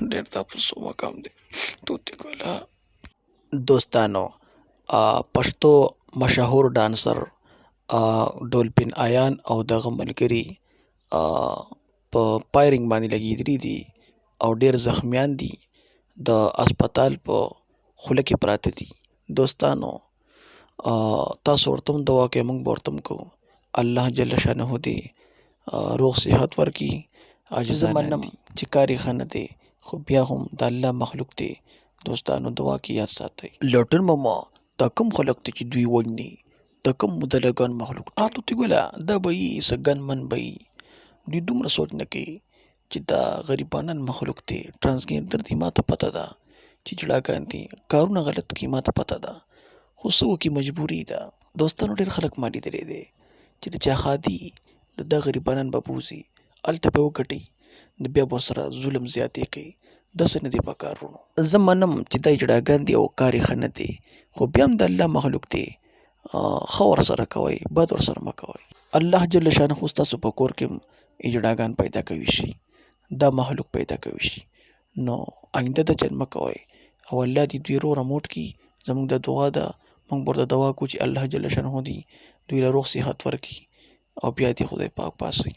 ډېر تاسو مقام دی توتي ګله. دوستانو پښتو مشهور ډانسر ډولفین آیان او دغه ملګري په فایرنګ باندې لګېدلي دي او ډېر زخمیان دي، د اسپتال په خوله کې پراته دي. دوستانو تاسو ورته هم دعا کوئ، موږ به ورته هم کوو الله جل شانه دې روغ صحت ورکړي. زه منم چې کار یې ښه نه دی خو بیا هم د الله مخلوق دی. دوستانو دعا کې یاد ساتئ. لټون ماما دا کوم خلق دی چې دوی وژني؟ دا کوم مدلګان مخلوق دی؟ توتي ګله دا به یي څه ګنمن به یي. دوی دومره سوچ نه کوي چې دا غریبانان مخلوق دی، ټرانسجنډر دی، ما ته پته ده چې جړاګان دي، کارونه غلط کوي، ما ته پته ده، خو څه وکړي مجبوري ده. دوستانو ډېر خلک ما لیدلی دی چې د چا ښادي نو دا غریبانان به بوځي هلته به یې وګټي نو بیا به ورسره ظلم زیاتې کوي. داسې نه دي په کار وروڼو. زه منم چې دا جړاګان دي او کار یې ښه نه دی خو بیا هم د الله مخلوق دی، ښه ورسره کوئ، بد ورسره مه کوئ. الله جل شانه ستاسو په کور کې هم جړاګان پیدا کوي شي، دا مخلوق پیدا کوي شي، نو آینده دا چل مه کوئ او الله دې دوی روغ رموټ کړي. زموږ دا دعا ده، موږ به ورته دعا کوو چې الله جل شانه دې دوی له روغ صحت ورکړي او بیا دې خدای پاک باسي.